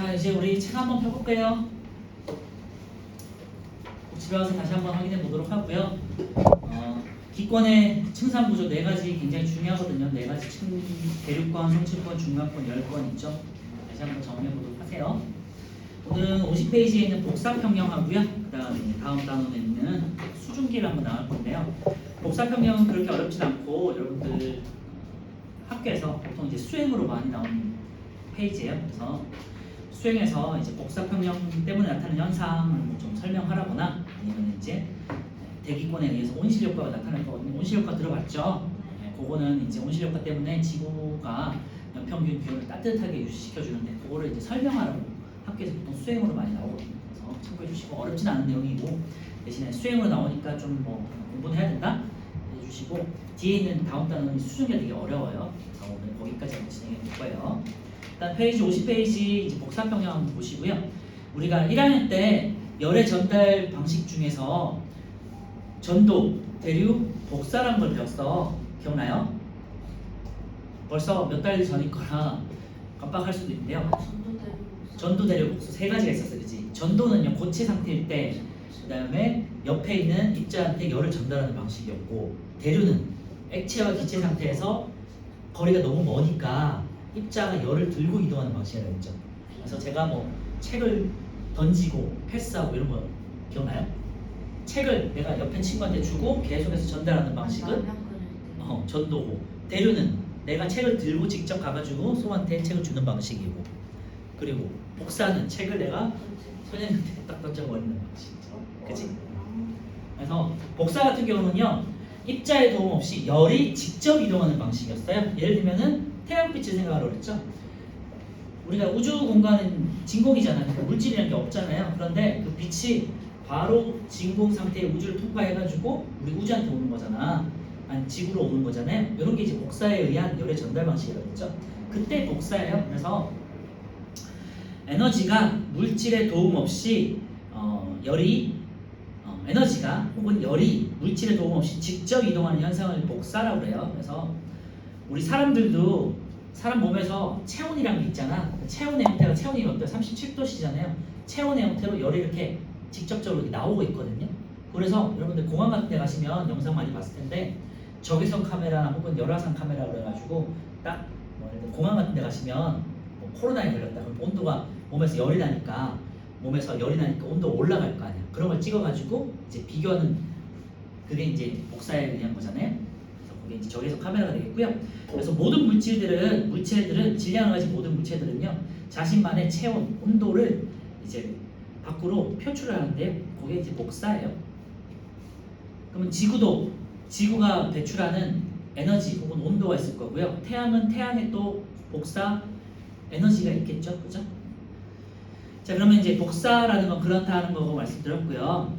자, 이제 우리 책 한번 펴볼게요. 집에 와서 다시 한번 확인해 보도록 하고요. 기권의 층산구조 4가지 굉장히 중요하거든요. 4가지 대륙권, 성층권, 중간권, 열권 있죠. 다시 한번 정리해 보도록 하세요. 오늘은 50페이지에 있는 복사평형하고요. 그 다음에 다음 단원에 있는 수중기를 한번 나올 건데요. 복사평형은 그렇게 어렵진 않고 여러분들 학교에서 보통 이제 수행으로 많이 나오는 페이지예요. 그래서 수행에서 이제 복사평형 때문에 나타나는 현상을 좀 설명하라거나 아니면 이제 대기권에 의해서 온실효과가 나타날 거거든요. 온실효과 들어봤죠? 네, 그거는 이제 온실효과 때문에 지구가 연평균 기온을 따뜻하게 유지시켜주는데 그거를 이제 설명하라고 학교에서 보통 수행으로 많이 나오거든요. 그래서 참고해 주시고 어렵진 않은 내용이고 대신에 수행으로 나오니까 좀 뭐 공부는 해야 된다 해주시고 뒤에 있는 다음 단원이 수중이 되게 어려워요. 그래서 오늘 거기까지 한번 진행해 볼 거예요. 일단 페이지 50페이지 이제 복사평형 한번 보시고요. 우리가 1학년 때 열의 전달 방식 중에서 전도, 대류, 복사라는 걸 배웠어. 기억나요? 벌써 몇 달 전일 거라 깜빡할 수도 있는데요. 전도, 대류, 복수 3가지가 있었어요. 그치? 전도는요 고체 상태일 때, 그 다음에 옆에 있는 입자한테 열을 전달하는 방식이었고, 대류는 액체와 기체 상태에서 거리가 너무 머니까 입자가 열을 들고 이동하는 방식이라고 했죠. 그래서 제가 뭐 책을 던지고 패스하고 이런 거 기억나요? 책을 내가 옆에 친구한테 주고 계속해서 전달하는 방식은 전도고, 대류는 내가 책을 들고 직접 가가지고 소한테 책을 주는 방식이고, 그리고 복사는 책을 내가 선생님한테 딱 던져버리는 방식이죠. 그치? 그래서 복사 같은 경우는요 입자의 도움 없이 열이 직접 이동하는 방식이었어요. 예를 들면은 태양빛을 생각하라고 그랬죠. 우리가 우주 공간은 진공이잖아요. 그러니까 물질이라는 게 없잖아요. 그런데 그 빛이 바로 진공 상태의 우주를 통과해가지고 우리 우주한테 오는 거잖아. 아니 지구로 오는 거잖아요. 이런 게 이제 복사에 의한 열의 전달 방식이라고 했죠. 그때 복사예요. 그래서 에너지가 물질의 도움 없이 에너지가 혹은 열이 물질의 도움 없이 직접 이동하는 현상을 복사라고 그래요. 그래서 우리 사람들도 사람 몸에서 체온이라는 게 있잖아. 체온의 형태가 체온이 어때요? 37도씨잖아요. 체온의 형태로 열이 이렇게 직접적으로 이렇게 나오고 있거든요. 그래서 여러분들 공항 같은 데 가시면 영상 많이 봤을 텐데 적외선 카메라 혹은 열화상 카메라 그래가지고 딱 공항 같은 데 가시면 뭐 코로나에 걸렸다 그럼 온도가 몸에서 열이 나니까 온도가 올라갈 거 아니야. 그런 걸 찍어가지고 이제 비교하는, 그게 이제 복사에 의한 거잖아요. 그래서 그게 이제 적외선 카메라가 되겠고요. 그래서 모든 물체들은 질량을 가진 모든 물체들은요 자신만의 체온, 온도를 이제 밖으로 표출을 하는데 그게 이제 복사예요. 그러면 지구가 배출하는 에너지 혹은 온도가 있을 거고요. 태양은 태양의 또 복사 에너지가 있겠죠, 그죠? 자, 그러면 이제 복사라는 건 그렇다는 거고 말씀드렸고요.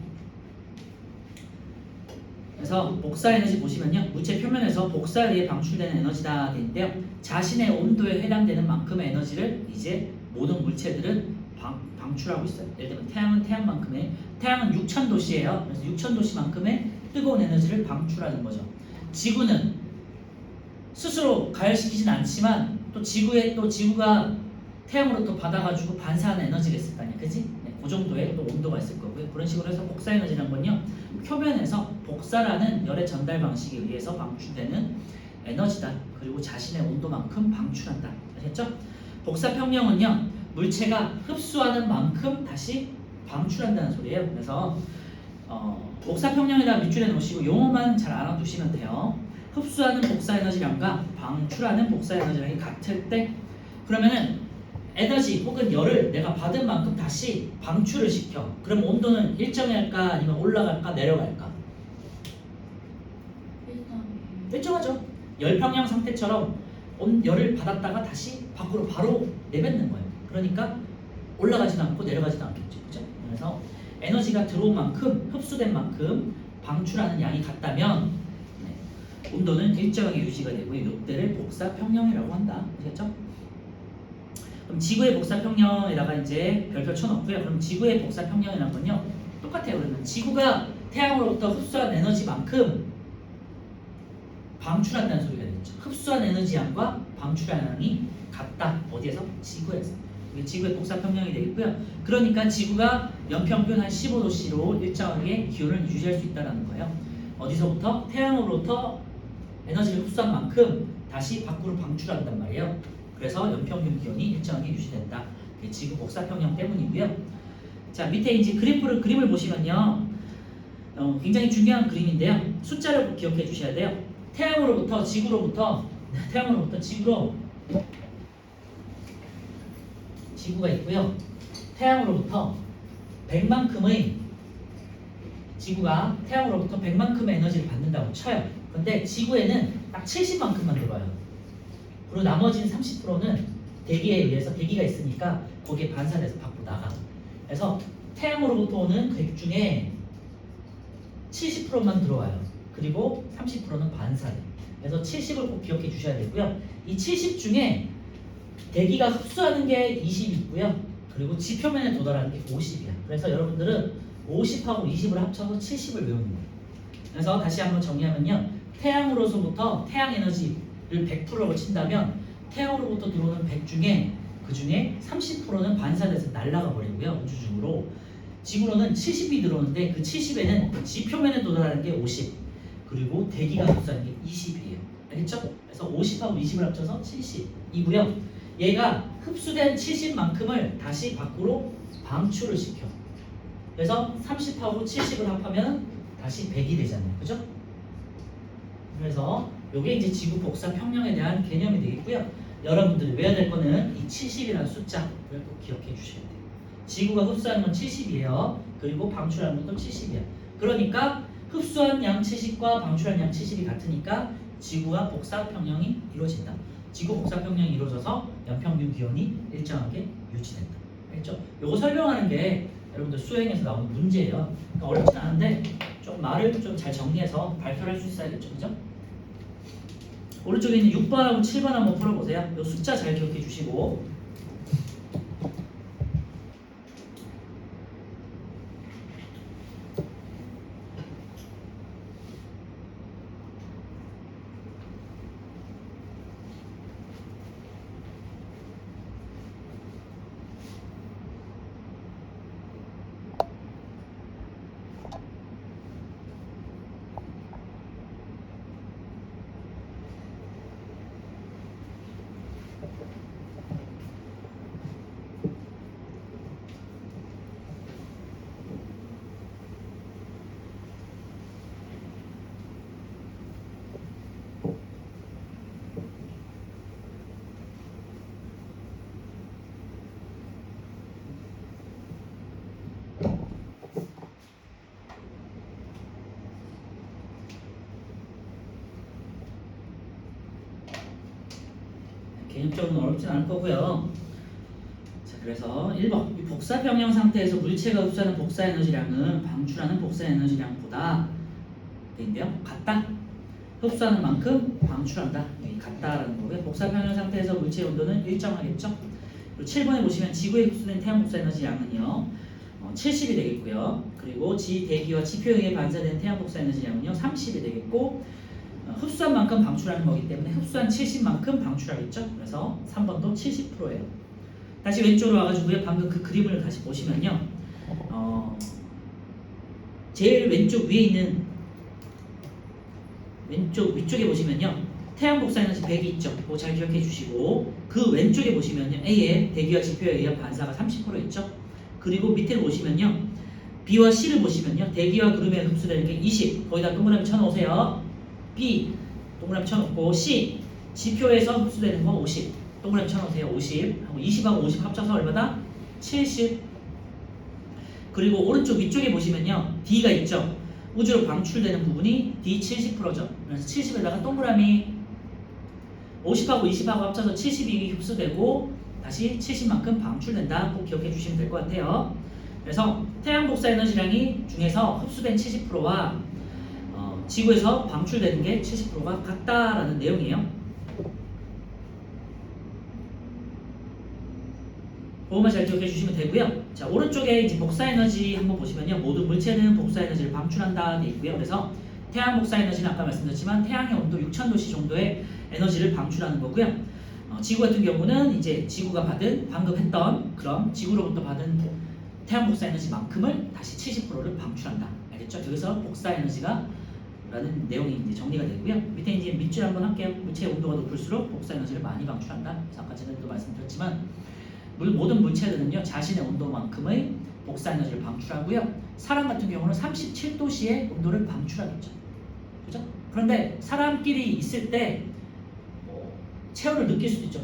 그래서 복사 에너지 보시면요, 물체 표면에서 복사에 의해 방출되는 에너지다 되는데요, 자신의 온도에 해당되는 만큼의 에너지를 이제 모든 물체들은 방출하고 있어요. 예를 들면 태양은 태양은 6000도씨예요. 그래서 6000도씨만큼의 뜨거운 에너지를 방출하는 거죠. 지구는 스스로 가열시키진 않지만 또 지구가 태양으로 또 받아가지고 반사하는 에너지가 있을 거 아니야, 그지? 네, 그 정도의 또 온도가 있을 거고요. 그런 식으로 해서 복사 에너지라는 건요, 표면에서 복사라는 열의 전달 방식에 의해서 방출되는 에너지다. 그리고 자신의 온도만큼 방출한다. 아셨죠? 복사 평형은요, 물체가 흡수하는 만큼 다시 방출한다는 소리예요. 그래서 복사 평형에다 밑줄에 놓으시고 용어만 잘 알아두시면 돼요. 흡수하는 복사 에너지량과 방출하는 복사 에너지량이 같을 때, 그러면은 에너지 혹은 열을 내가 받은 만큼 다시 방출을 시켜. 그럼 온도는 일정할까 아니면 올라갈까 내려갈까? 일정하죠. 열평형 상태처럼 열을 받았다가 다시 밖으로 바로 내뱉는 거예요. 그러니까 올라가지도 않고 내려가지도 않겠죠, 그죠? 그래서 에너지가 들어온 만큼, 흡수된 만큼 방출하는 양이 같다면 온도는 일정하게 유지가 되고 이때를 복사평형이라고 한다. 아시겠죠? 그럼 지구의 복사평형에다가 이제 별표 쳐놓고요. 그럼 지구의 복사평형이라는 건요 똑같아요. 그러면 지구가 태양으로부터 흡수한 에너지만큼 방출한다는 소리가 되겠죠. 흡수한 에너지 양과 방출한 양이 같다. 어디에서? 지구에서. 이게 지구의 복사 평형이 되겠고요. 그러니까 지구가 연평균 한 15도씨로 일정하게 기온을 유지할 수 있다는 거예요. 어디서부터? 태양으로부터 에너지를 흡수한 만큼 다시 밖으로 방출한단 말이에요. 그래서 연평균 기온이 일정하게 유지된다. 그게 지구 복사 평형 때문이고요. 자, 밑에 이제 그림을 보시면요. 굉장히 중요한 그림인데요. 숫자를 기억해 주셔야 돼요. 태양으로부터 지구로 지구가 있고요. 태양으로부터 100만큼의 지구가 태양으로부터 100만큼의 에너지를 받는다고 쳐요. 근데 지구에는 딱 70만큼만 들어와요. 그리고 나머지는 30%는 대기에 의해서 대기가 있으니까 거기에 반사돼서 밖으로 나가. 그래서 태양으로부터 오는 백 중에 70%만 들어와요. 그리고 30%는 반사돼. 그래서 70을 꼭 기억해 주셔야 되고요. 이 70 중에 대기가 흡수하는 게 20이 있고요. 그리고 지표면에 도달하는 게 50이야. 그래서 여러분들은 50하고 20을 합쳐서 70을 외우는 거예요. 그래서 다시 한번 정리하면요. 태양으로부터 태양 에너지를 100%로 친다면 태양으로부터 들어오는 100 중에 그 중에 30%는 반사돼서 날아가 버리고요. 우주 중으로. 지구로는 70이 들어오는데 그 70에는 지표면에 도달하는 게 50 그리고 대기가 흡수하는 게 20이에요. 알겠죠? 그래서 50하고 20을 합쳐서 70이고요. 얘가 흡수된 70만큼을 다시 밖으로 방출을 시켜. 그래서 30하고 70을 합하면 다시 100이 되잖아요. 그죠? 그래서 이게 이제 지구 복사 평형에 대한 개념이 되겠고요. 여러분들이 외워야 될 거는 이 70이라는 숫자를 꼭 기억해 주셔야 돼요. 지구가 흡수하는 건 70이에요. 그리고 방출하는 것도 70이야. 그러니까 흡수한 양 70과 방출한 양 70이 같으니까 지구와 복사 평형이 이루어진다. 지구 복사 평형이 이루어져서 연평균 기온이 일정하게 유지된다. 알겠죠? 요거 설명하는 게 여러분들 수행에서 나오는 문제예요. 그러니까 어렵진 않은데 좀 말을 좀 잘 정리해서 발표를 할 수 있어야겠죠. 그죠? 오른쪽에 있는 6번하고 7번 한번 풀어보세요. 요 숫자 잘 기억해 주시고. 개념적으로는 어렵진 않을 거고요. 자, 그래서 1번 이 복사 평형 상태에서 물체가 흡수하는 복사 에너지량은 방출하는 복사 에너지량보다 인데요 같다. 흡수하는 만큼 방출한다. 같다라는 거고요. 복사 평형 상태에서 물체의 온도는 일정하겠죠. 그리고 7번에 보시면 지구에 흡수된 태양 복사 에너지량은요 70이 되겠고요. 그리고 대기와 지표에 의해 반사된 태양 복사 에너지량은요 30이 되겠고 흡수한 만큼 방출하는 거기 때문에 흡수한 70만큼 방출하겠죠. 그래서 3번도 70%예요. 다시 왼쪽으로 와가지고요. 방금 그 그림을 다시 보시면요. 제일 왼쪽 위에 있는 왼쪽 위쪽에 보시면요. 태양 복사 에너지 100이 있죠. 그거 잘 기억해 주시고 그 왼쪽에 보시면요. A의 대기와 지표에 의한 반사가 30% 있죠. 그리고 밑에 보시면요. B와 C를 보시면요. 대기와 구름에 흡수되는 게 20. 거기다 동그라미 쳐놓으세요. B 동그라미 쳐놓고 C 지표에서 흡수되는 거 50 동그라미 쳐놓으세요. 50 하고 20하고 50 합쳐서 얼마다? 70. 그리고 오른쪽 위쪽에 보시면요 D가 있죠. 우주로 방출되는 부분이 D 70%죠. 그래서 70에다가 동그라미 50하고 20하고 합쳐서 70이 흡수되고 다시 70만큼 방출된다. 꼭 기억해 주시면 될 것 같아요. 그래서 태양 복사 에너지량이 중에서 흡수된 70%와 지구에서 방출되는 게 70%가 같다라는 내용이에요. 그것만 잘 기억해 주시면 되고요. 자, 오른쪽에 이제 복사 에너지 한번 보시면요. 모든 물체는 복사 에너지를 방출한다 돼 있고요. 그래서 태양 복사 에너지는 아까 말씀드렸지만 태양의 온도 6000도씨 정도의 에너지를 방출하는 거고요. 지구 같은 경우는 이제 지구가 받은 방금 했던 그런 지구로부터 받은 태양 복사 에너지만큼을 다시 70%를 방출한다. 알겠죠? 여기서 복사 에너지가 라는 내용이 이제 정리가 되고요. 밑에 이제 밑줄 한번 할게요. 물체의 온도가 높을수록 복사 에너지를 많이 방출한다. 그래서 아까 전에도 말씀드렸지만 모든 물체들은요 자신의 온도만큼의 복사 에너지를 방출하고요. 사람 같은 경우는 37도씨의 온도를 방출하겠죠. 그죠? 그런데 사람끼리 있을 때 체온을 느낄 수도 있죠.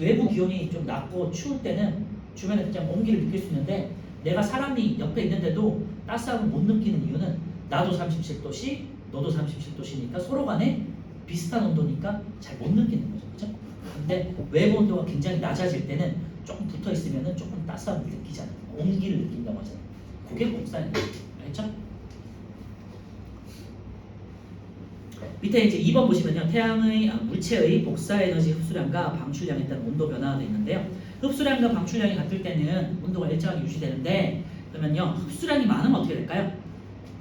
외부 기온이 좀 낮고 추울 때는 주변에 그냥 온기를 느낄 수 있는데 내가 사람이 옆에 있는데도 따스함을 못 느끼는 이유는 나도 37도씨, 너도 37도씨니까 서로 간에 비슷한 온도니까 잘 못 느끼는 거죠. 그죠? 근데 외부 온도가 굉장히 낮아질 때는 조금 붙어 있으면 조금 따스함을 느끼잖아요. 온기를 느낀다고 하잖아요. 그게 복사예요. 알겠죠? 밑에 이제 2번 보시면요. 태양의 물체의 복사 에너지 흡수량과 방출량에 따른 온도 변화가 되어 있는데요. 흡수량과 방출량이 같을 때는 온도가 일정하게 유지되는데 그러면요. 흡수량이 많으면 어떻게 될까요?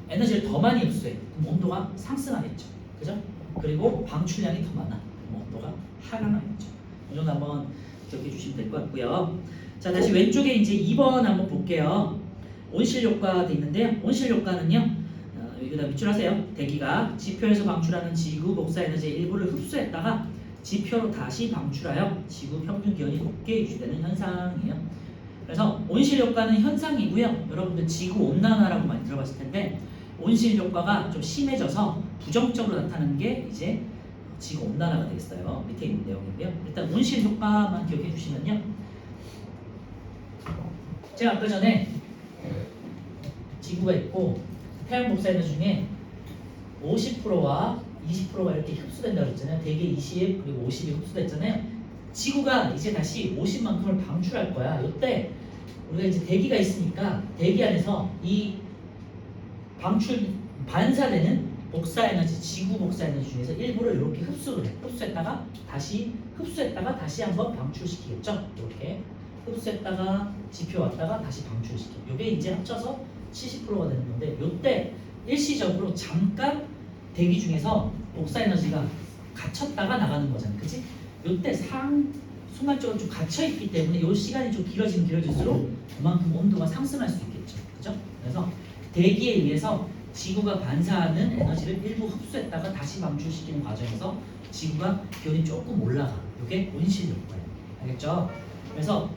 에너지를 더 많이 흡수해요. 그럼 온도가 상승하겠죠. 그죠? 그리고 방출량이 더 많아. 그럼 온도가 하락하겠죠. 이 정도 한번 기억해 주시면 될 것 같고요. 자, 다시 왼쪽에 이제 2번 한번 볼게요. 온실 효과가 되어 있는데요. 온실 효과는요. 여기다 밑줄하세요. 대기가 지표에서 방출하는 지구 복사 에너지의 일부를 흡수했다가 지표로 다시 방출하여 지구 평균 기온이 높게 유지되는 현상이에요. 그래서 온실 효과는 현상이고요. 여러분들 지구 온난화라고 많이 들어봤을 텐데 온실 효과가 좀 심해져서 부정적으로 나타나는 게 이제 지구 온난화가 되겠어요. 밑에 있는 내용인데요. 일단 온실 효과만 기억해 주시면요. 제가 아까 전에 지구가 있고 태양 복사 에너지 중에 50%와 20%가 이렇게 흡수된다고 했잖아요. 대개 20 그리고 50이 흡수됐잖아요. 지구가 이제 다시 50만큼을 방출할 거야. 이때 우리가 이제 대기가 있으니까 대기 안에서 이 반사되는 복사 에너지, 지구 복사 에너지 중에서 일부를 이렇게 흡수를 해. 흡수했다가 다시 한번 방출시키겠죠. 이렇게 흡수했다가 지표 왔다가 다시 방출시켜. 이게 이제 합쳐서 70%가 되는 건데 이때 일시적으로 잠깐 대기 중에서 복사 에너지가 갇혔다가 나가는 거잖아요. 그치? 이때 순간적으로 좀 갇혀있기 때문에 이 시간이 좀 길어지면 길어질수록 그만큼 온도가 상승할 수 있겠죠. 그죠? 그래서 대기에 의해서 지구가 반사하는 에너지를 일부 흡수했다가 다시 방출시키는 과정에서 지구가 기온이 조금 올라가. 이게 온실 효과예요. 알겠죠? 그래서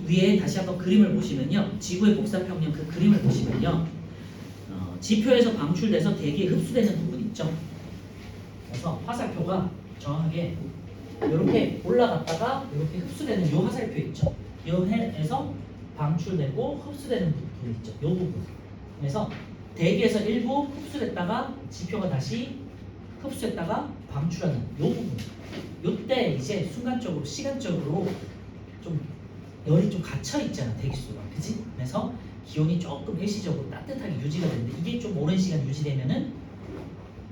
위에 다시 한번 그림을 보시면요. 지구의 복사평면 그 그림을 보시면요. 지표에서 방출돼서 대기에 흡수되는 부분 있죠. 그래서 화살표가 정확하게 이렇게 올라갔다가 이렇게 흡수되는 요 화살표 있죠. 요 해에서 방출되고 흡수되는 부분 있죠. 요 부분. 그래서 대기에서 일부 흡수됐다가 지표가 다시 흡수했다가 방출하는 요 부분. 요때 이제 순간적으로 시간적으로 좀 열이 좀 갇혀 있잖아, 대기수가. 그치? 그래서 기온이 조금 일시적으로 따뜻하게 유지가 되는데 이게 좀 오랜 시간 유지되면은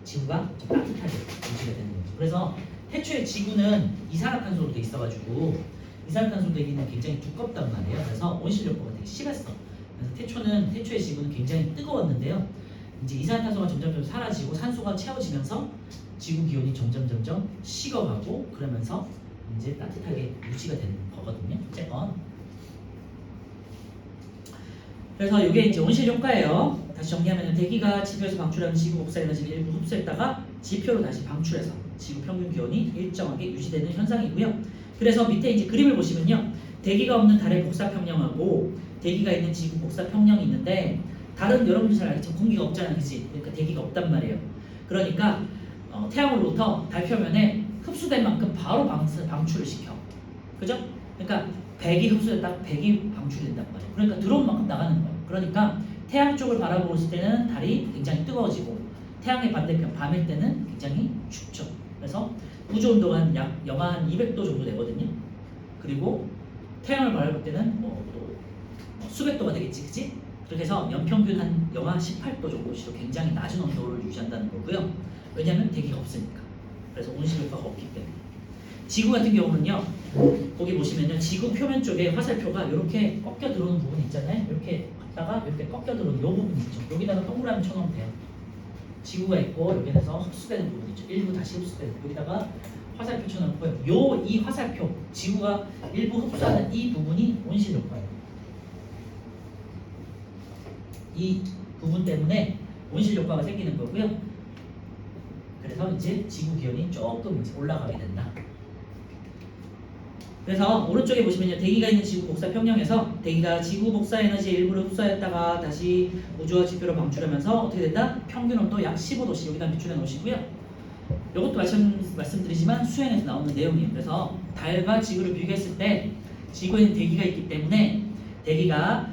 지구가 좀 따뜻하게 유지가 되는 거죠. 그래서 태초에 지구는 이산화탄소로 돼 있어가지고 이산화탄소 대기는 굉장히 두껍단 말이에요. 그래서 온실 효과가 되게 심했어. 그래서 태초의 지구는 굉장히 뜨거웠는데요. 이제 이산화탄소가 점점 사라지고 산소가 채워지면서 지구 기온이 점점 식어가고 그러면서 이제 따뜻하게 유지가 되는 거거든요. 어쨌건. 그래서 이게 이제 온실 효과예요. 다시 정리하면 대기가 지표에서 방출하는 지구 복사 에너지를 일부 흡수했다가 지표로 다시 방출해서 지구 평균 기온이 일정하게 유지되는 현상이고요. 그래서 밑에 이제 그림을 보시면요. 대기가 없는 달의 복사 평형하고 대기가 있는 지구 복사 평형이 있는데 달은 여러분들 잘 알겠지만 공기가 없잖아요. 그치? 그러니까 대기가 없단 말이에요. 그러니까 태양으로부터 달 표면에 흡수된 만큼 바로 방출을 시켜. 그죠? 그러니까 100이 흡수됐다가 100이 방출이 된단 말이에요. 그러니까 들어온 만큼 나가는 거예요. 그러니까 태양 쪽을 바라보고 있을 때는 달이 굉장히 뜨거워지고 태양의 반대편 밤일 때는 굉장히 춥죠. 그래서 우주 온도가 한 약 영하 한 200도 정도 되거든요. 그리고 태양을 바라볼 때는 또 수백 도가 되겠지, 그치? 그렇게 해서 연평균 한 영하 18도 정도씩 굉장히 낮은 온도를 유지한다는 거고요. 왜냐하면 대기가 없으니까. 그래서 온실 효과가 없기 때문에. 지구 같은 경우는요. 거기 보시면요. 지구 표면 쪽에 화살표가 이렇게 꺾여 들어오는 부분 있잖아요. 이렇게 갔다가 이렇게 꺾여 들어오는 이 부분 있죠. 여기다가 동그라미 쳐놓으면 돼요. 지구가 있고 여기에서 흡수되는 부분 있죠. 일부 다시 흡수되는 여기다가 화살표 쳐놓고요. 이 화살표 지구가 일부 흡수하는 이 부분이 온실 효과예요. 이 부분 때문에 온실 효과가 생기는 거고요. 그래서 이제 지구 기온이 조금 이제 올라가게 된다. 그래서 오른쪽에 보시면요, 대기가 있는 지구 복사 평형에서 대기가 지구 복사 에너지의 일부를 흡수하였다가 다시 우주와 지표로 방출하면서 어떻게 된다? 평균 온도 약 15도씨 여기다 비출해 놓으시고요. 이것도 말씀드리지만 수행에서 나오는 내용이에요. 그래서 달과 지구를 비교했을 때 지구에는 대기가 있기 때문에 대기가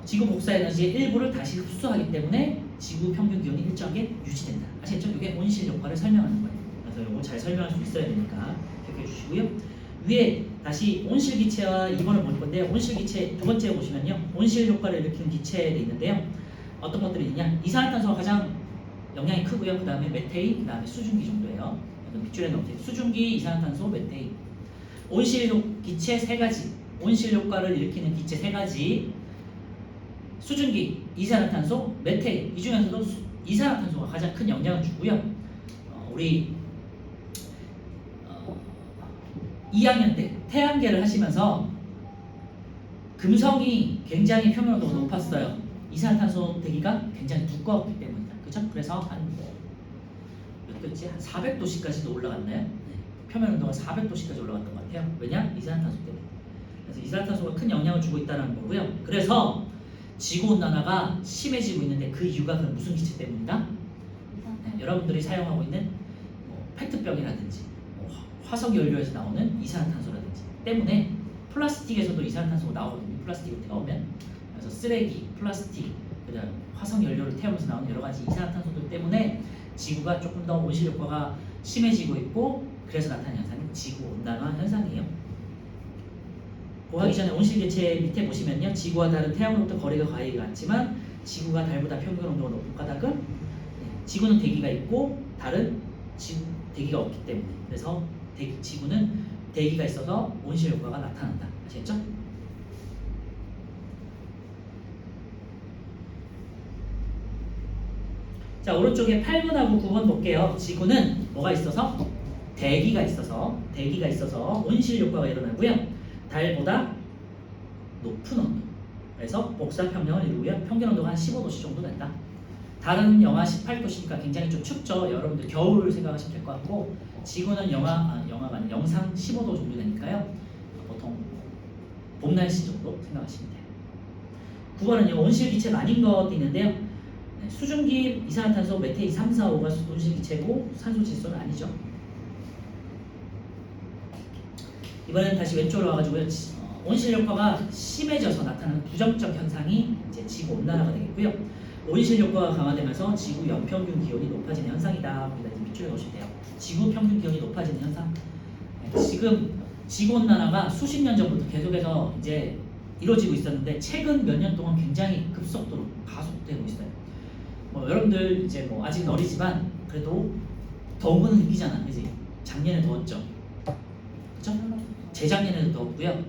지구 복사 에너지의 일부를 다시 흡수하기 때문에 지구 평균 기온이 일정하게 유지된다. 아시겠죠? 이게 온실 효과를 설명하는 거예요. 그래서 이거 잘 설명할 수 있어야 되니까 기억해 주시고요. 위에 다시 온실 기체와 2번을 볼 건데요. 온실 기체 두 번째 보시면요, 온실 효과를 일으키는 기체에 있는데요. 어떤 것들이 있냐? 이산화탄소가 가장 영향이 크고요. 그 다음에 메테인, 그 다음에 수증기 정도예요. 밑줄에 넣을게요. 수증기, 이산화탄소, 메테인. 온실 기체 세 가지, 온실 효과를 일으키는 기체 세 가지. 수증기, 이산화탄소, 메테인. 이 중에서도 이산화탄소가 가장 큰 영향을 주고요. 우리 2학년 때 태양계를 하시면서 금성이 굉장히 표면 온도가 높았어요. 이산화탄소 대기가 굉장히 두꺼웠기 때문이다. 그죠? 그래서 한 400도씨까지도 올라갔나요? 네. 표면 온도가 400도씨까지 올라갔던 것 같아요. 왜냐? 이산화탄소 때문에. 그래서 이산화탄소가 큰 영향을 주고 있다는 거고요. 그래서 지구온난화가 심해지고 있는데 그 이유가 그럼 무슨 기체 때문이다? 네, 여러분들이 사용하고 있는 페트병이라든지 화석 연료에서 나오는 이산화탄소라든지 때문에 플라스틱에서도 이산화탄소가 나오거든요. 플라스틱을 태우면. 그래서 쓰레기, 플라스틱, 그다음 화석 연료를 태우면서 나오는 여러 가지 이산화탄소들 때문에 지구가 조금 더 온실 효과가 심해지고 있고, 그래서 나타나는 현상이 지구 온난화 현상이에요. 보하기 전에 온실 개체 밑에 보시면요, 지구와 달은 태양으로부터 거리가 가히 같지만 지구가 달보다 평균 온도가 높은 까닭은 지구는 대기가 있고 달은 대기가 없기 때문에, 그래서 지구는 대기가 있어서 온실 효과가 나타난다. 아시겠죠? 자, 오른쪽에 8번하고 9번 볼게요. 지구는 뭐가 있어서? 대기가 있어서 온실 효과가 일어나고요. 달보다 높은 온도. 그래서 복사 평형을 이루고요. 평균 온도가 한 15도씨 정도 된다. 달은 영하 18도씨니까 굉장히 좀 춥죠. 여러분들 겨울 생각하시면 될 것 같고, 지구는 영상 15도 정도 되니까요. 보통 봄 날씨 정도 생각하시면 돼요. 9번은요, 온실기체가 아닌 것도 있는데요. 네, 수증기, 이산화탄소, 메테인 3, 4, 5가 온실기체고 산소 질소는 아니죠. 이번에는 다시 왼쪽으로 와가지고요. 온실 효과가 심해져서 나타나는 부정적 현상이 이제 지구 온난화가 되겠고요. 온실 효과가 강화되면서 지구 연평균 기온이 높아지는 현상이다. 거기다 이제 밑줄에 넣으시면 돼요. 지구 평균 기온이 높아지는 현상. 지금 지구 온난화가 수십 년 전부터 계속해서 이제 이루어지고 있었는데 최근 몇 년 동안 굉장히 급속도로 가속되고 있어요. 여러분들 이제 아직은 어리지만 그래도 더운 거는 느끼잖아, 그지? 작년에 더웠죠. 그죠? 재작년에도 더웠고요.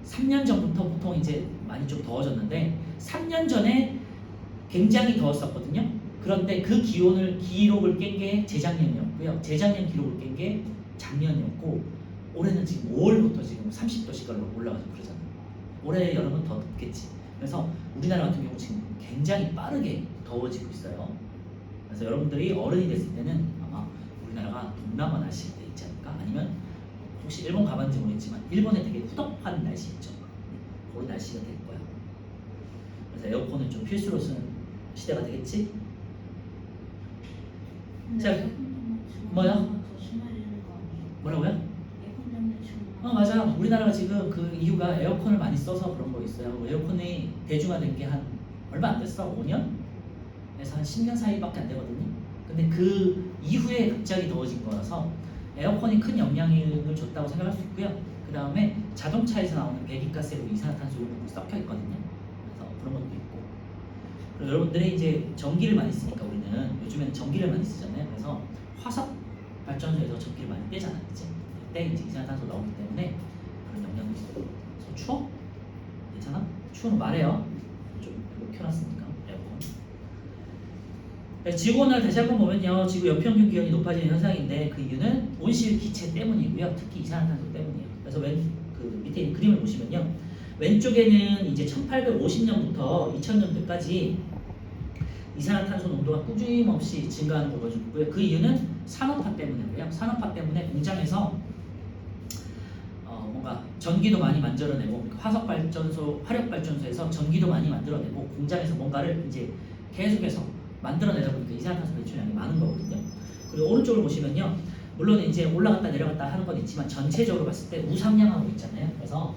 3년 전부터 보통 이제 많이 좀 더워졌는데 3년 전에 굉장히 더웠었거든요. 그런데 그 기록을 깬 게 재작년이었고요. 재작년 기록을 깬 게 작년이었고, 올해는 지금 5월부터 지금 30도씩 올라가서 그러잖아요. 올해 여름은 더 덥겠지. 그래서 우리나라 같은 경우 지금 굉장히 빠르게 더워지고 있어요. 그래서 여러분들이 어른이 됐을 때는 아마 우리나라가 동남아 날씨일 때 있지 않을까? 아니면 혹시 일본 가봤는지 모르겠지만 일본에 되게 후덥한 날씨 있죠. 그런 날씨가 될 거야. 그래서 에어컨은 좀 필수로 쓰는 시대가 되겠지? 자, 뭐요? 뭐라고요? 맞아. 우리나라가 지금 그 이유가 에어컨을 많이 써서 그런 거 있어요. 에어컨이 대중화된 게 한 얼마 안 됐어? 5년에서 한 10년 사이밖에 안 되거든요. 근데 그 이후에 갑자기 더워진 거라서 에어컨이 큰 영향을 줬다고 생각할 수 있고요. 그 다음에 자동차에서 나오는 배기가스로 이산화탄소 이런 것도 섞여 있거든요. 그래서 그런 것도 있고. 그리고 여러분들이 이제 전기를 많이 쓰니까 우리는 요즘에는 전기를 많이 쓰잖아요. 그래서 화석 발전소에서 전기를 많이 빼잖아요. 그치? 그때 이제 이산화탄소 나오기 때문에 그런 영향이 있어요. 그래서 추워? 괜찮아? 추우면 말해요. 좀 켜놨으니까 에어컨. 지구온난화 다시 한번 보면요, 지구 연평균 기온이 높아지는 현상인데 그 이유는 온실 기체 때문이고요, 특히 이산화탄소 때문이에요. 그래서 그 밑에 있는 그림을 보시면요, 왼쪽에는 이제 1850년부터 2000년대까지 이산화탄소 농도가 꾸준히 증가하는 걸 보여주고요. 그 이유는 산업화 때문이고요. 산업화 때문에 공장에서 뭔가 전기도 많이 만들어내고, 화석발전소, 화력발전소에서 전기도 많이 만들어내고, 공장에서 뭔가를 이제 계속해서 만들어내다 보니까 이산화탄소 배출량이 많은 거거든요. 그리고 오른쪽을 보시면요, 물론 이제 올라갔다 내려갔다 하는 건 있지만 전체적으로 봤을 때 우상향하고 있잖아요. 그래서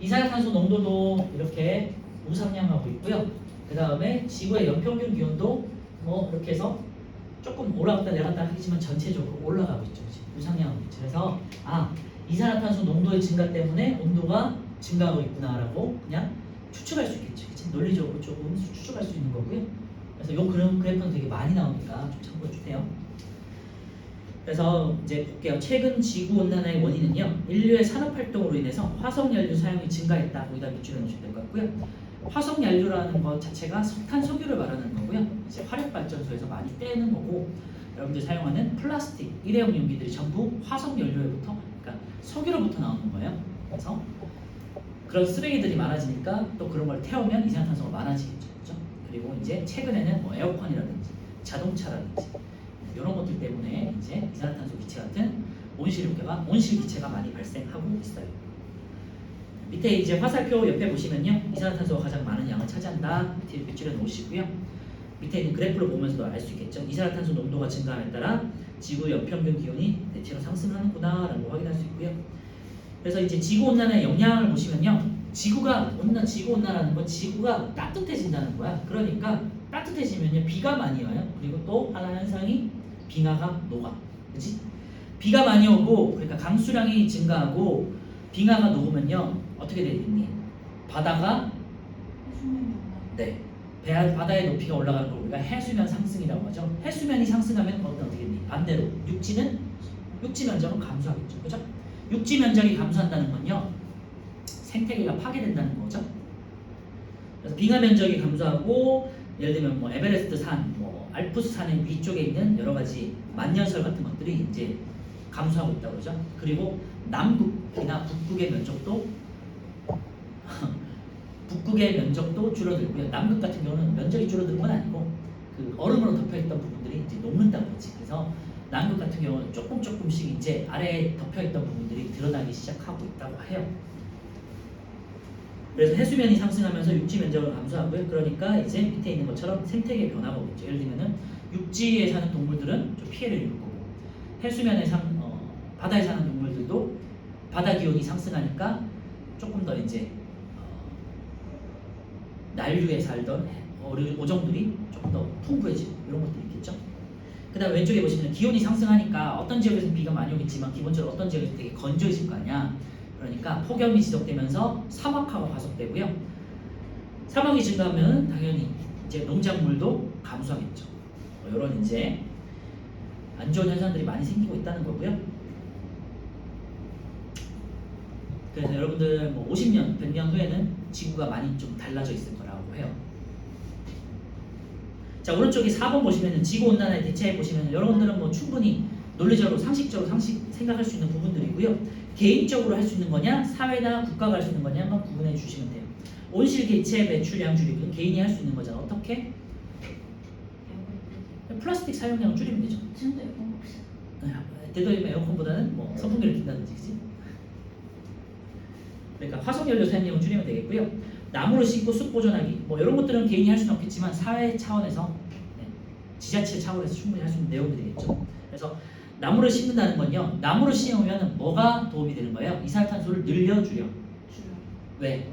이산화탄소 농도도 이렇게 우상향하고 있고요. 그 다음에 지구의 연평균 기온도 뭐 이렇게 해서 조금 올라갔다 내려갔다 하지만 전체적으로 올라가고 있죠. 지금 우상향하고 있죠. 그래서 이산화탄소 농도의 증가 때문에 온도가 증가하고 있구나라고 그냥 추측할 수 있겠죠. 그치? 논리적으로 조금 추측할 수 있는 거고요. 그래서 요 그래프는 되게 많이 나오니까 좀 참고해 주세요. 그래서 이제 볼게요. 최근 지구 온난화의 원인은요, 인류의 산업 활동으로 인해서 화석 연료 사용이 증가했다. 거기다 밑줄여 놓으시면 될 것 같고요. 화석 연료라는 것 자체가 석탄, 석유를 말하는 거고요. 이제 화력 발전소에서 많이 떼는 거고, 여러분들 사용하는 플라스틱, 일회용 용기들이 전부 화석 연료로부터, 그러니까 석유로부터 나오는 거예요. 그래서 그런 쓰레기들이 많아지니까 또 그런 걸 태우면 이산화탄소가 많아지겠죠. 그렇죠? 그리고 이제 최근에는 뭐 에어컨이라든지 자동차라든지 이런 것들 때문에 이제 이산화탄소 기체 같은 온실 기체가 많이 발생하고 있어요. 밑에 이제 화살표 옆에 보시면요, 이산화탄소가 가장 많은 양을 차지한다. 밑에 밑줄에 놓으시고요. 밑에 있는 그래프를 보면서도 알 수 있겠죠. 이산화탄소 농도가 증가함에 따라 지구 연평균 기온이 대체로 상승하는구나라고 확인할 수 있고요. 그래서 이제 지구 온난화의 영향을 보시면요, 지구 온난화라는 건 지구가 따뜻해진다는 거야. 그러니까 따뜻해지면요, 비가 많이 와요. 그리고 또 하나 현상이 빙하가 녹아. 그렇지? 비가 많이 오고, 그러니까 강수량이 증가하고 빙하가 녹으면요, 어떻게 되겠니? 바다가 바다의 높이가 올라가는 걸 우리가 해수면 상승이라고 하죠. 해수면이 상승하면 어떻게 되니? 반대로 육지 면적은 감소하겠죠. 그죠? 육지 면적이 감소한다는 건요, 생태계가 파괴된다는 거죠. 그래서 빙하 면적이 감소하고, 예를 들면 뭐 에베레스트 산, 뭐 알프스 산의 위쪽에 있는 여러 가지 만년설 같은 것들이 이제 감소하고 있다고 그러죠. 그리고 남극이나 북극의 면적도 줄어들고요. 남극 같은 경우는 면적이 줄어드는 건 아니고 그 얼음으로 덮여있던 부분들이 이제 녹는다고 그러지. 그래서 남극 같은 경우는 조금씩 이제 아래에 덮여있던 부분들이 드러나기 시작하고 있다고 해요. 그래서 해수면이 상승하면서 육지 면적을 감소하고요. 그러니까 이제 밑에 있는 것처럼 생태계 변화가 오겠죠. 예를 들면은 육지에 사는 동물들은 좀 피해를 입을 거고, 해수면에 바다에 사는 동물들도 바다 기온이 상승하니까 조금 더 이제 난류에 살던 오정들이 조금 더 풍부해지고 이런 것들이 있겠죠. 그 다음 왼쪽에 보시면 기온이 상승하니까 어떤 지역에서는 비가 많이 오겠지만 기본적으로 어떤 지역에서 되게 건조해질 거 아니야. 그러니까 폭염이 지속되면서 사막화가 가속되고요. 사막이 증가하면 당연히 이제 농작물도 감소하겠죠. 이런 이제 안 좋은 현상들이 많이 생기고 있다는 거고요. 그래서 여러분들 뭐 50년, 100년 후에는 지구가 많이 좀 달라져 있을 거라고 해요. 자, 오른쪽에 4번 보시면은 지구 온난화에 대체해 보시면 여러분들은 뭐 충분히 논리적으로 상식적으로 생각할 수 있는 부분들이고요. 개인적으로 할 수 있는 거냐, 사회나 국가가 할 수 있는 거냐 한번 구분해 주시면 돼요. 온실 기체 배출량 줄이기, 개인이 할 수 있는 거잖아. 어떻게? 플라스틱 사용량을 줄이면 되죠. 되도록이면 에어컨보다는 뭐 선풍기를 킨다든지, 그치? 그러니까 화석연료 사용량을 줄이면 되겠고요. 나무를 심고 숲 보존하기, 뭐 이런 것들은 개인이 할 수는 없겠지만 사회 차원에서, 지자체 차원에서 충분히 할 수 있는 내용들이 되겠죠. 그래서 나무를 심는다는 건요, 나무를 심으면 뭐가 도움이 되는 거예요? 이산화탄소를 늘려주려. 왜?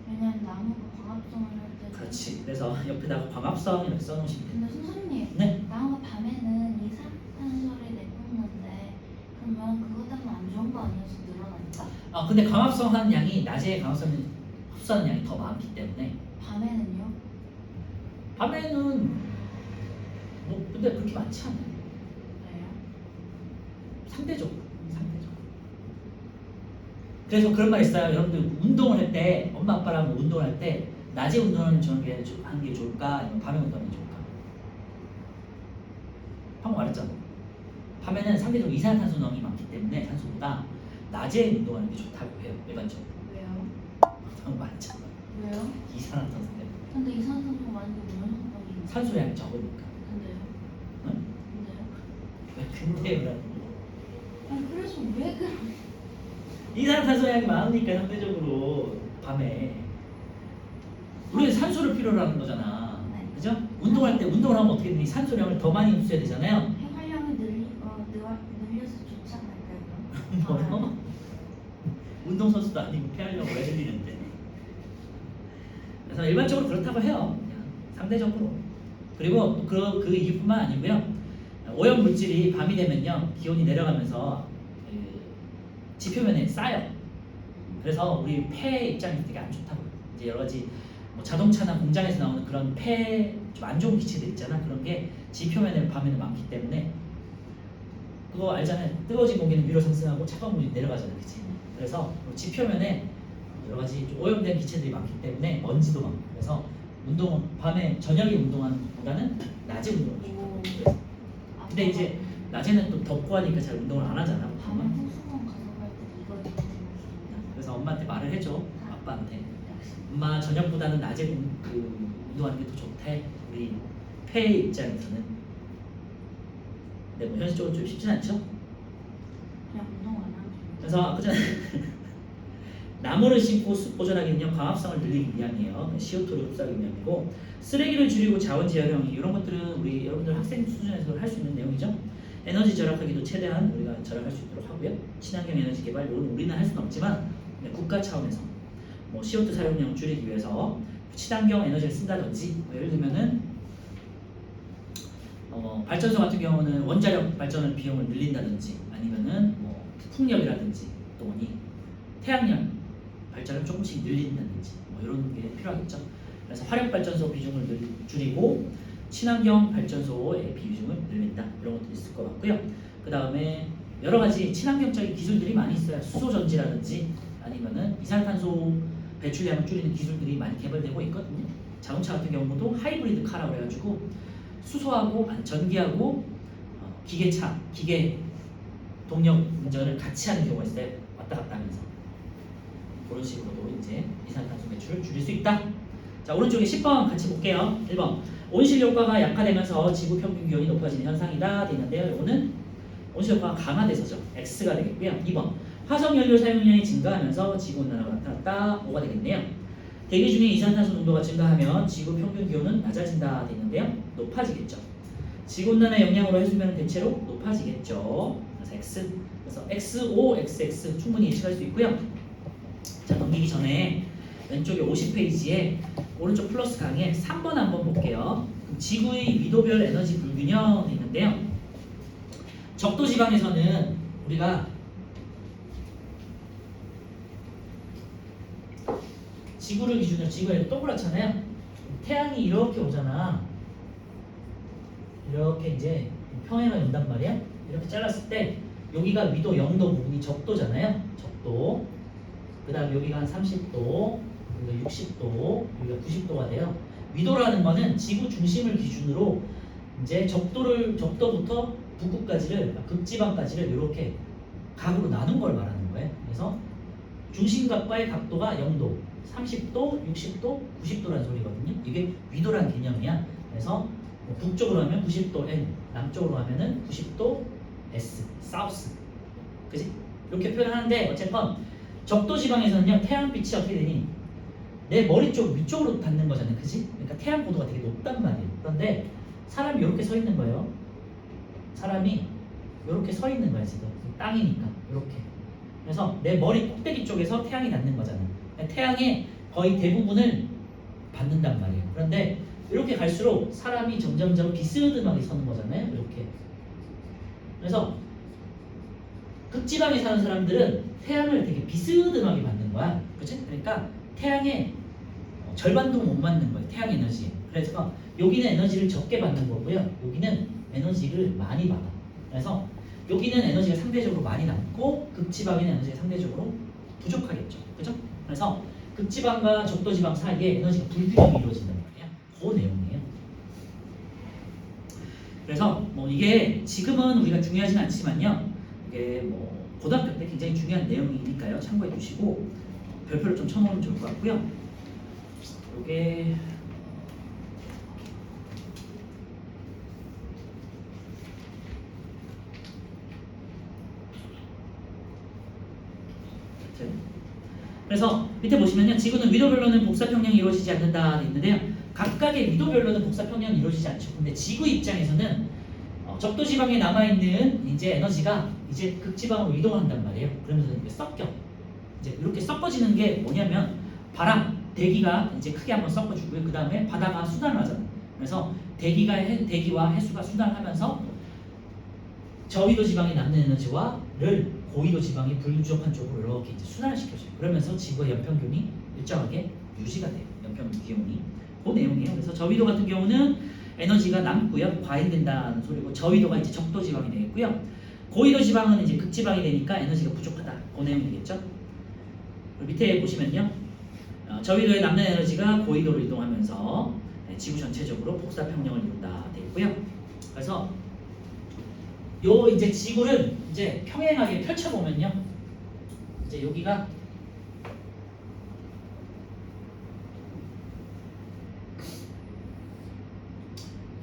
왜냐면 나무가 광합성을 할 때. 그렇지. 그래서 옆에다가 광합성 이렇게 써놓으시면 돼요. 근데 선생님, 네. 나무가 밤에는 이산화탄소를 내뿜는데 그러면 그것 때문에 안 좋은 거 아니어서 늘어나니까? 근데 광합성 하는 양이 낮에 광합성을 흡수하는 양이 더 많기 때문에. 밤에는요? 밤에는 뭐 근데 그렇게 많지 않아요. 왜요? 상대적으로. 그래서 그런 말 있어요. 여러분들 운동을 할 때 엄마 아빠랑 운동을 할 때 낮에 운동하는 게 좋을까 아니면 밤에 운동하는 게 좋을까? 방금 말했잖아. 밤에는 상대적으로 이산화탄소 농이 많기 때문에 산소보다 낮에 운동하는 게 좋다고 해요. 일반적으로. 왜요? 방금 말했잖아. 왜요? 이산화탄소 때문에. 근데 이산화탄소 많이 무슨 상관이 산소량이 적으니까. 근데요? 응? 근데요? 왜 근데요라는 거. 아니 그래서 왜 그래? 이산화탄소량이 많으니까 상대적으로 밤에 우리는 산소를 필요로 하는 거잖아. 네. 그죠? 운동할 때 운동을 하면 어떻게 되니 산소량을 더 많이 흡수해야 되잖아요. 폐활량이 늘려서 좋지 않을까요? 그럼? 뭐요? 운동선수도 아니고 폐활량을 왜 늘리는데? 그래서 일반적으로 그렇다고 해요. 그냥 상대적으로. 그리고 그 이유뿐만 아니고요. 오염 물질이 밤이 되면요 기온이 내려가면서 그 지표면에 쌓여. 그래서 우리 폐 입장에서 되게 안 좋다고. 이제 여러 가지 뭐 자동차나 공장에서 나오는 그런 폐 좀 안 좋은 기체들 있잖아. 그런 게 지표면에 밤에는 많기 때문에 그거 알잖아요. 뜨거워진 공기는 위로 상승하고 차가운 공기는 내려가잖아요. 그치? 그래서 지표면에 여러 가지 좀 오염된 기체들이 많기 때문에 먼지도 많고 그래서 밤에 저녁에 운동하는 것보다는 낮에 운동을 오. 좋다고. 근데 이제 낮에는 또 덥고 하니까 잘 운동을 안 하잖아. 밤에 보통은. 호수원 가져갈 때 이거 입고 있습니다. 그래서 엄마한테 말을 해줘. 아빠한테. 역시. 엄마 저녁보다는 낮에 운동하는 게 더 좋대. 우리 폐 입장에서는. 근데 뭐 현실적으로 좀 쉽진 않죠. 그냥 운동 안 하면 그래서 아까 전에 나무를 심고 숲 보존하기는요 광합성을 늘리기 위함이에요. CO2를 흡수하기 위함이고 쓰레기를 줄이고 자원 재활용 이런 것들은 우리 여러분들 학생 수준에서 할 수 있는 내용이죠. 에너지 절약하기도 최대한 우리가 절약할 수 있도록 하고요. 친환경 에너지 개발 이건 우리는 할 수는 없지만 국가 차원에서 뭐 CO2 사용량을 줄이기 위해서 친환경 에너지를 쓴다든지 뭐 예를 들면은 발전소 같은 경우는 원자력 발전을 비용을 늘린다든지 아니면은 뭐 풍력이라든지 또는 태양열 발전을 조금씩 늘린다든지 뭐 이런 게 필요하겠죠. 그래서 화력 발전소 비중을 줄이고 친환경 발전소의 비중을 늘린다 이런 것도 있을 것 같고요. 그 다음에 여러 가지 친환경적인 기술들이 많이 있어요. 수소 전지라든지 아니면은 이산화탄소 배출량을 줄이는 기술들이 많이 개발되고 있거든요. 자동차 같은 경우도 하이브리드 카라고 해가지고 수소하고 전기하고 기계 동력 운전을 같이 하는 경우가 있어요. 왔다 갔다 하면서 그런 식으로도 이제 이산화탄소 배출을 줄일 수 있다. 자 오른쪽에 10번 같이 볼게요. 1번 온실 효과가 약화되면서 지구 평균 기온이 높아지는 현상이다 돼 있는데요. 이거는 온실 효과가 강화돼서죠. X가 되겠고요. 2번 화석 연료 사용량이 증가하면서 지구 온난화가 나타났다. 뭐가 되겠네요. 대기 중에 이산화탄소 농도가 증가하면 지구 평균 기온은 낮아진다 돼 있는데요. 높아지겠죠. 지구 온난화 영향으로 해수면은 대체로 높아지겠죠. 그래서 X. 그래서 XO, XX 충분히 예측할 수 있고요. 자 넘기기 전에 왼쪽에 50페이지에 오른쪽 플러스 강의 3번 한번 볼게요. 지구의 위도별 에너지 불균형이 있는데요. 적도 지방에서는 우리가 지구를 기준으로 지구에 동그랗잖아요. 태양이 이렇게 오잖아. 이렇게 이제 평행을 온단 말이야. 이렇게 잘랐을 때 여기가 위도 0도 부분이 적도잖아요. 적도. 그 다음 여기가 한 30도, 여기가 60도, 여기가 90도가 돼요. 위도라는 거는 지구 중심을 기준으로 이제 적도부터 북극까지를, 극지방까지를 이렇게 각으로 나눈 걸 말하는 거예요. 그래서 중심각과의 각도가 0도, 30도, 60도, 90도라는 소리거든요. 이게 위도라는 개념이야. 그래서 뭐 북쪽으로 하면 90도 N, 남쪽으로 하면은 90도 S, 사우스. 그지? 이렇게 표현하는데 어쨌건 적도 지방에서는요 태양빛이 어떻게 되니? 내 머리 쪽 위쪽으로 닿는 거잖아요. 그지? 그러니까 태양 고도가 되게 높단 말이에요. 그런데 사람이 이렇게 서 있는 거예요. 사람이 이렇게 서 있는 거야 지금. 땅이니까 이렇게. 그래서 내 머리 꼭대기 쪽에서 태양이 닿는 거잖아요. 태양의 거의 대부분을 받는단 말이에요. 그런데 이렇게 갈수록 사람이 점점점 비스듬하게 서는 거잖아요. 이렇게. 그래서 극지방에 사는 사람들은 태양을 되게 비스듬하게 받는 거야. 그치? 그러니까 태양의 절반도 못 받는 거예요. 태양 에너지에. 그래서 여기는 에너지를 적게 받는 거고요. 여기는 에너지를 많이 받아. 그래서 여기는 에너지가 상대적으로 많이 남고 극지방에는 에너지가 상대적으로 부족하겠죠. 그죠? 그래서 극지방과 적도지방 사이에 에너지가 불균형이 이루어진단 말이에요. 그 내용이에요. 그래서 뭐 이게 지금은 우리가 중요하진 않지만요. 이게 뭐 고등학교 때 굉장히 중요한 내용이니까요. 참고해 두시고 별표를 좀 쳐놓으면 좋을 것 같고요. 이게 그래서 밑에 보시면요. 지구는 위도별로는 복사평형이 이루어지지 않는다 돼 있는데요. 각각의 위도별로는 복사평형이 이루어지지 않죠. 근데 지구 입장에서는 적도지방에 남아있는 이제 에너지가 이제 극지방으로 이동한단 말이에요. 그러면서 이렇게 섞여. 이제 이렇게 섞어지는 게 뭐냐면 바람, 대기가 이제 크게 한번 섞어주고요. 그 다음에 바다가 순환을 하잖아요. 그래서 대기와 해수가 순환하면서 저위도 지방에 남는 에너지와를 고위도 지방이 부족한 쪽으로 이렇게 이제 순환을 시켜줘요. 그러면서 지구의 연평균이 일정하게 유지가 돼요. 연평균 기온이. 그 내용이에요. 그래서 저위도 같은 경우는 에너지가 남고요. 과잉된다는 소리고 저위도가 이제 적도 지방이 되겠고요. 고위도 지방은 이제 극지방이 되니까 에너지가 부족하다. 그 내용이겠죠. 밑에 보시면요. 저위도에 남는 에너지가 고위도로 이동하면서 지구 전체적으로 복사평형을 이룬다 되어 있고요. 그래서 요 이제 지구를 이제 평행하게 펼쳐보면요. 이제 여기가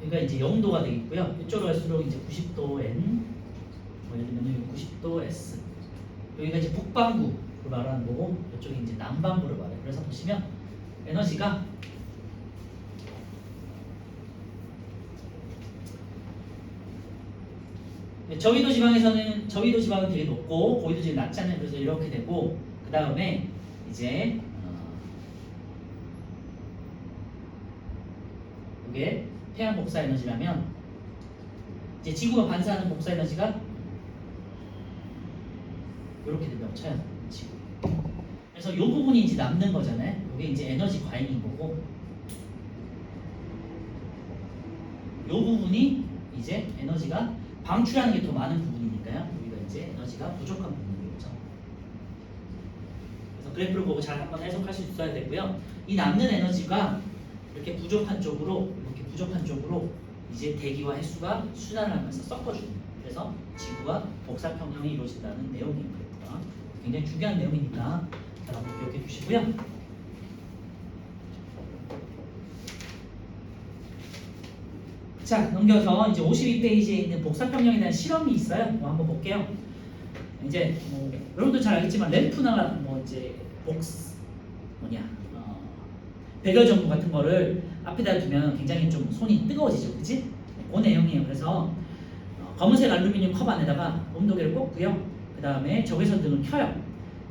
여기가 이제 0도가 되겠고요. 이쪽으로 갈수록 이제 90도 N, 뭐 예를 들면 90도 S. 여기가 이제 북반구로 말하는 거고, 이쪽이 이제 남반구로 말해요. 그래서 보시면 에너지가 저위도 지방에서는 저위도 지방은 되게 높고 고위도 지방이 낮잖아요. 그래서 이렇게 되고 그 다음에 이제 이게 태양 복사 에너지라면 이제 지구가 반사하는 복사 에너지가 이렇게 된다고 쳐요. 지구. 그래서 이 부분이 이제 남는 거잖아요. 이게 이제 에너지 과잉인 거고, 이 부분이 이제 에너지가 방출하는 게 더 많은 부분이니까요. 여기가 이제 에너지가 부족한 부분이겠죠. 그래서 그래프를 보고 잘 한번 해석할 수 있어야 되고요. 이 남는 에너지가 이렇게 부족한 쪽으로 이제 대기와 해수가 순환을 하면서 섞어주는 거예요. 그래서 지구가 복사평형이 이루어진다는 내용인 그래프가 굉장히 중요한 내용이니까 잘 한번 기억해 주시고요. 자, 넘겨서 이제 52페이지에 있는 복사평형에 대한 실험이 있어요. 뭐 한번 볼게요. 이제 뭐 여러분도 잘 알겠지만 램프나 뭐 이제 백열 전구 같은 거를 앞에다 두면 굉장히 좀 손이 뜨거워지죠, 그치? 그 내용이에요. 그래서 검은색 알루미늄 컵 안에다가 온도계를 꽂고요. 그 다음에 적외선 등을 켜요.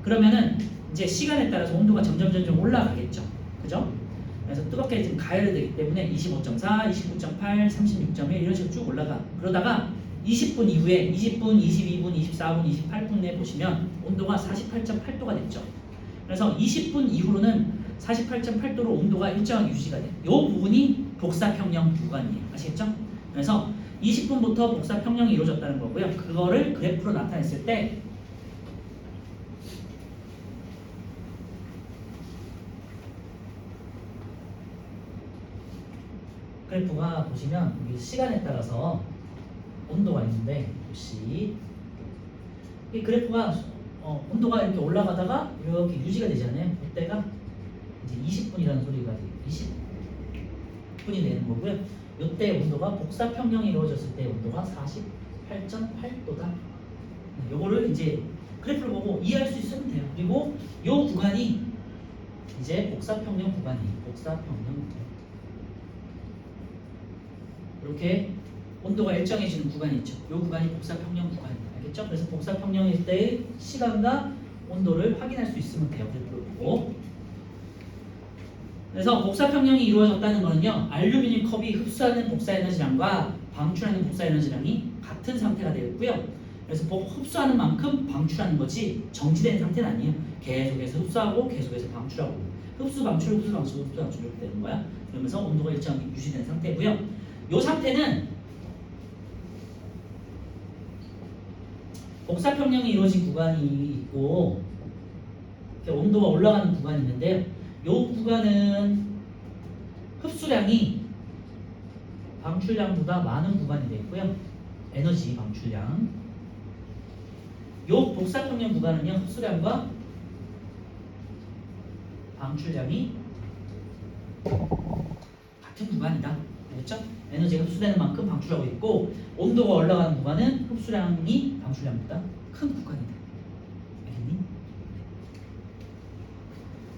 그러면은 이제 시간에 따라서 온도가 점점 올라가겠죠, 그죠? 그래서 뜨겁게 지금 가열이 되기 때문에 25.4, 29.8, 36.1 이런 식으로 쭉 올라가. 그러다가 20분 이후에 20분, 22분, 24분, 28분 내에 보시면 온도가 48.8도가 됐죠. 그래서 20분 이후로는 48.8도로 온도가 일정하게 유지가 돼요. 이 부분이 복사평형 구간이에요. 아시겠죠? 그래서 20분부터 복사평형이 이루어졌다는 거고요. 그거를 그래프로 나타냈을 때 그래프가 보시면 여기 시간에 따라서 온도가 있는데 이 그래프가 온도가 이렇게 올라가다가 이렇게 유지가 되잖아요. 이때가 이제 20분이라는 소리가 돼요. 20분이 되는 거고요. 이때 온도가 복사평형이 이루어졌을 때 온도가 48.8도다. 요거를 이제 그래프를 보고 이해할 수 있으면 돼요. 그리고 요 구간이 이제 복사평형 구간이에요. 복사평형. 이렇게 온도가 일정해지는 구간이 있죠. 이 구간이 복사평형 구간입니다. 알겠죠? 그래서 복사평형일 때의 시간과 온도를 확인할 수 있으면 돼요. 그래프를 보고. 그래서 복사평형이 이루어졌다는 것은요. 알루미늄 컵이 흡수하는 복사에너지량과 방출하는 복사에너지량이 같은 상태가 되었고요. 그래서 흡수하는 만큼 방출하는 거지 정지된 상태는 아니에요. 계속해서 흡수하고 계속해서 방출하고 흡수 방출 이렇게 되는 거야. 그러면서 온도가 일정하게 유지된 상태고요. 이 상태는 복사평형이 이루어진 구간이 있고 이렇게 온도가 올라가는 구간이 있는데요. 이 구간은 흡수량이 방출량보다 많은 구간이 되고요. 에너지 방출량. 이 복사평형 구간은요, 흡수량과 방출량이 같은 구간이다. 알겠죠? 에너지가 흡수되는 만큼 방출하고 있고, 온도가 올라가는 구간은 흡수량이 방출량보다 큰 구간이다. 알겠니?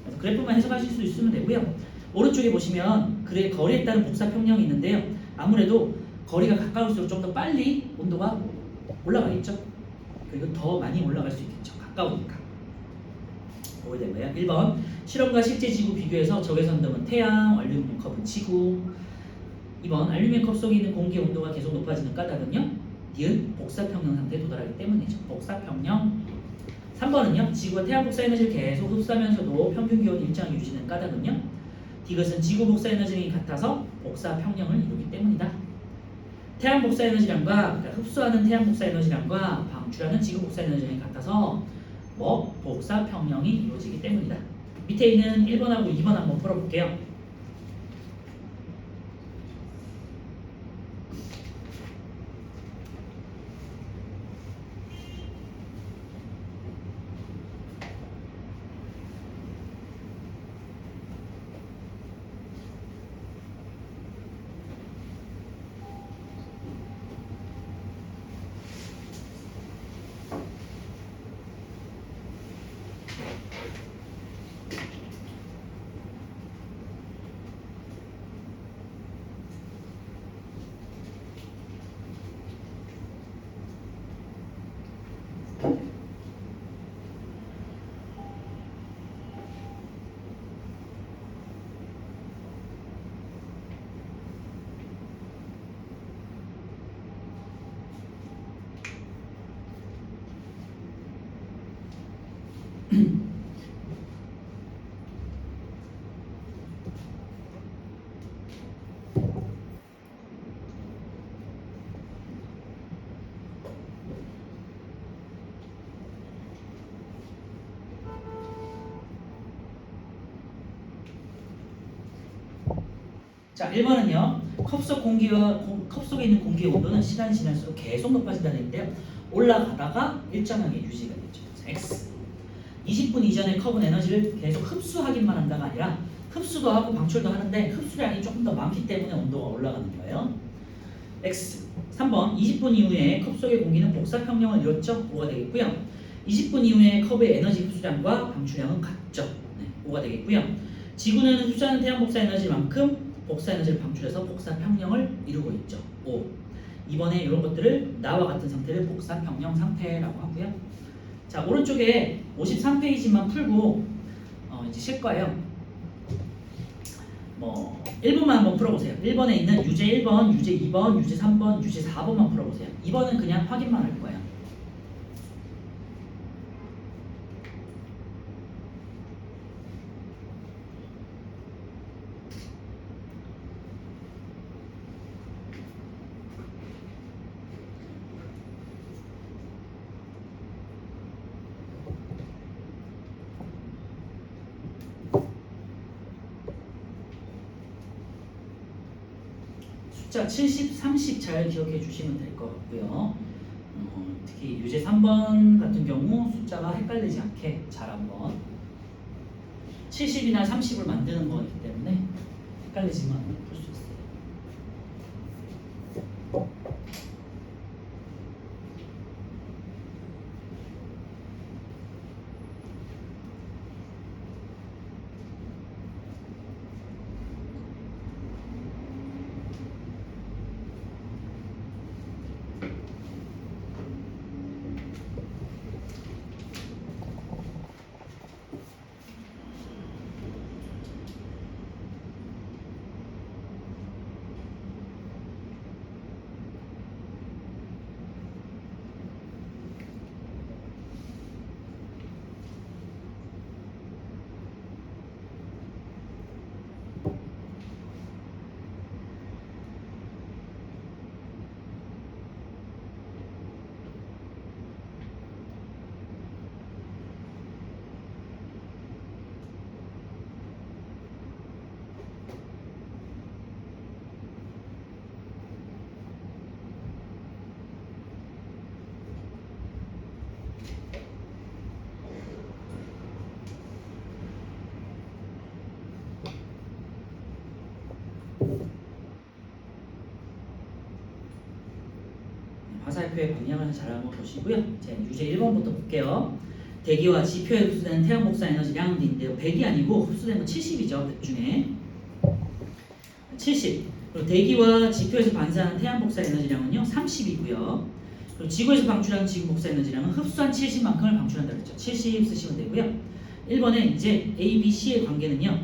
그래서 그래프만 해석하실 수 있으면 되고요. 오른쪽에 보시면 그래 거리에 따른 복사평형이 있는데요. 아무래도 거리가 가까울수록 좀 더 빨리 온도가 올라가겠죠. 그리고 더 많이 올라갈 수 있겠죠. 가까우니까. 뭐가 된 거예요? 1번 실험과 실제 지구 비교해서 적외선 등은 태양, 알루미늄 컵은 지구. 2번 알루미늄 컵 속에 있는 공기 온도가 계속 높아지는 까닭은요? 니은 복사평형 상태에 도달하기 때문이죠. 복사평형. 3번은요. 지구가 태양 복사 에너지를 계속 흡수하면서도 평균 기온이 일정하게 유지되는 까닭은요? 디귿은 지구 복사 에너지량이 같아서 복사평형을 이루기 때문이다. 태양 복사 에너지량과 그러니까 흡수하는 태양 복사 에너지량과 방출하는 지구 복사 에너지량이 같아서 뭐 복사평형이 이루어지기 때문이다. 밑에 있는 1번하고 2번 한번 풀어볼게요. 자, 1번은요. 컵 속에 있는 공기의 온도는 시간이 지날수록 계속 높아진다는 얘기인데요. 올라가다가 일정하게 유지가 되죠. X. 20분 이전에 컵은 에너지를 계속 흡수하기만 한다가 아니라 흡수도 하고 방출도 하는데 흡수량이 조금 더 많기 때문에 온도가 올라가는 거예요. X. 3번 20분 이후에 컵 속의 공기는 복사평형을 이뤘죠. 5가 되겠고요. 20분 이후에 컵의 에너지 흡수량과 방출량은 같죠. 네, 5가 되겠고요. 지구는 흡수하는 태양 복사 에너지만큼 복사 에너지를 방출해서 복사평형을 이루고 있죠. 5. 이번에 이런 것들을 나와 같은 상태를 복사평형 상태라고 하고요. 자, 오른쪽에 53페이지만 풀고 이제 쉴 거예요. 뭐 1번만 한번 풀어보세요. 1번에 있는 유제 1번, 유제 2번, 유제 3번, 유제 4번만 풀어보세요. 2번은 그냥 확인만 할 거예요. 숫자 70, 30 잘 기억해 주시면 될 것 같고요. 특히 유제 3번 같은 경우 숫자가 헷갈리지 않게 잘 한번 70이나 30을 만드는 거기 때문에 헷갈리지만 풀 수 있어요. 화살표의 방향을 잘 한번 보시고요. 자, 유제 1번부터 볼게요. 대기와 지표에 흡수되는 태양 복사 에너지량은 인데요. 100이 아니고 흡수된 건 70이죠. 100 중에 70. 그리고 대기와 지표에서 반사하는 태양 복사 에너지량은요 30이고요. 그리고 지구에서 방출하는 지구 복사 에너지량은 흡수한 70만큼을 방출한다 그랬죠. 70 쓰시면 되고요. 1번에 이제 A, B, C의 관계는요.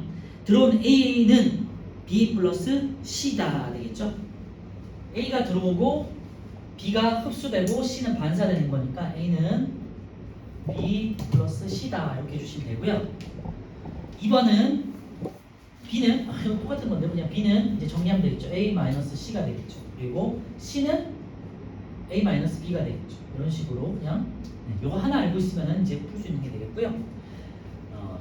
들어온 A는 B 플러스 C다 되겠죠. A가 들어오고 B가 흡수되고 C는 반사되는 거니까 A는 B 플러스 C다 이렇게 해주시면 되고요. 2번은 B는 이거 똑같은 건데 그냥 B는 이제 정리하면 되겠죠. A 마이너스 C가 되겠죠. 그리고 C는 A 마이너스 B가 되겠죠. 이런 식으로 그냥 이거 하나 알고 있으면 이제 풀 수 있는 게 되겠고요.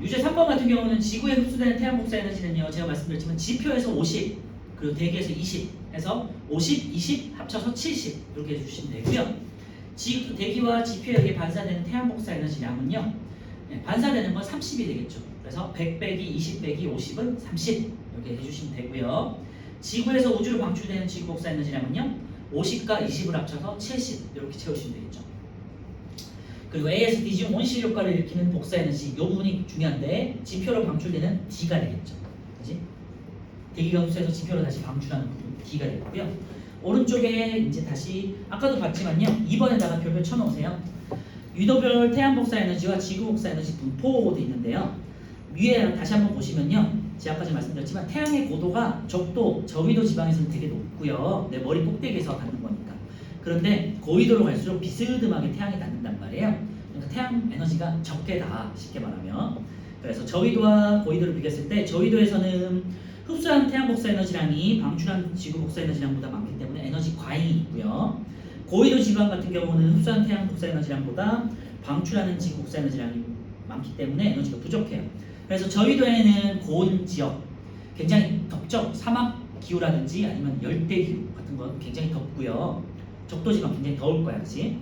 유제 3번 같은 경우는 지구에 흡수되는 태양 복사 에너지는요. 제가 말씀드렸지만 지표에서 50 그리고 대기에서 20 해서 50, 20 합쳐서 70 이렇게 해주시면 되고요. 대기와 지표에 반사되는 태양 복사 에너지량은요. 반사되는 건 30이 되겠죠. 그래서 100 빼기 20 빼기 50은 30 이렇게 해주시면 되고요. 지구에서 우주로 방출되는 지구 복사 에너지량은요. 50과 20을 합쳐서 70 이렇게 채우시면 되겠죠. 그리고 A에서 D 중 온실 효과를 일으키는 복사 에너지 이 부분이 중요한데 지표로 방출되는 D가 되겠죠. 그지? 대기가 흡수해서 지표로 다시 방출하는 부분 D가 되고요. 오른쪽에 이제 다시 아까도 봤지만요. 2번에다가 별표 쳐놓으세요. 위도별 태양 복사 에너지와 지구 복사 에너지 분포도 있는데요. 위에 다시 한번 보시면요. 제가 아까 말씀드렸지만 태양의 고도가 적도, 저위도 지방에서는 되게 높고요. 내 머리 꼭대기에서 닿는 거니까. 그런데 고위도로 갈수록 비스듬하게 태양이 닿는단 말이에요. 그러니까 태양 에너지가 적게 닿아 쉽게 말하면. 그래서 저위도와 고위도를 비교했을 때 저위도에서는 흡수한 태양 복사 에너지량이 방출한 지구 복사 에너지량보다 많기 때문에 에너지 과잉이 있고요. 고위도 지방 같은 경우는 흡수한 태양 복사 에너지량보다 방출하는 지구 복사 에너지량이 많기 때문에 에너지가 부족해요. 그래서 저위도에는 고온 지역 굉장히 덥죠. 사막 기후라든지 아니면 열대 기후 같은 건 굉장히 덥고요. 적도 지방 굉장히 더울 거야, 그렇지?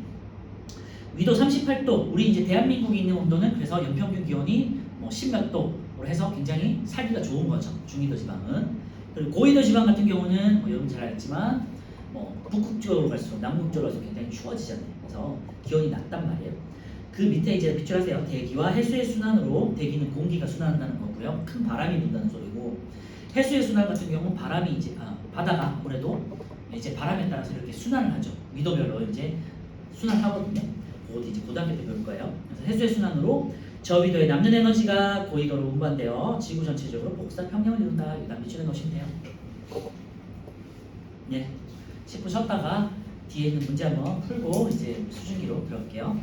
위도 38도, 우리 이제 대한민국이 있는 온도는 그래서 연평균 기온이 뭐 10몇 도로 해서 굉장히 살기가 좋은 거죠. 중위도 지방은. 그리고 고위도 지방 같은 경우는 뭐 여러분 잘 알지만 뭐 북극 쪽으로 갈수록 남극 쪽으로 갈수록 굉장히 추워지잖아요. 그래서 기온이 낮단 말이에요. 그 밑에 이제 빗줄하세요. 대기와 해수의 순환으로 대기는 공기가 순환한다는 거고요. 큰 바람이 분다는 소리고 해수의 순환 같은 경우는 바람이 이제 바다가 아무래도 이제 바람에 따라서 이렇게 순환을 하죠. 위도별로 이제 순환하거든요. 그것도 이제 고등학교 때 배울 거예요. 그래서 해수의 순환으로 저위도에 남는 에너지가 고위도로 운반되어 지구 전체적으로 복사 평형을 이룬다. 일단 밑줄에 넣으시면 돼요. 네, 10분 쉬었다가 뒤에 있는 문제 한번 풀고 이제 수준기로 들어갈게요.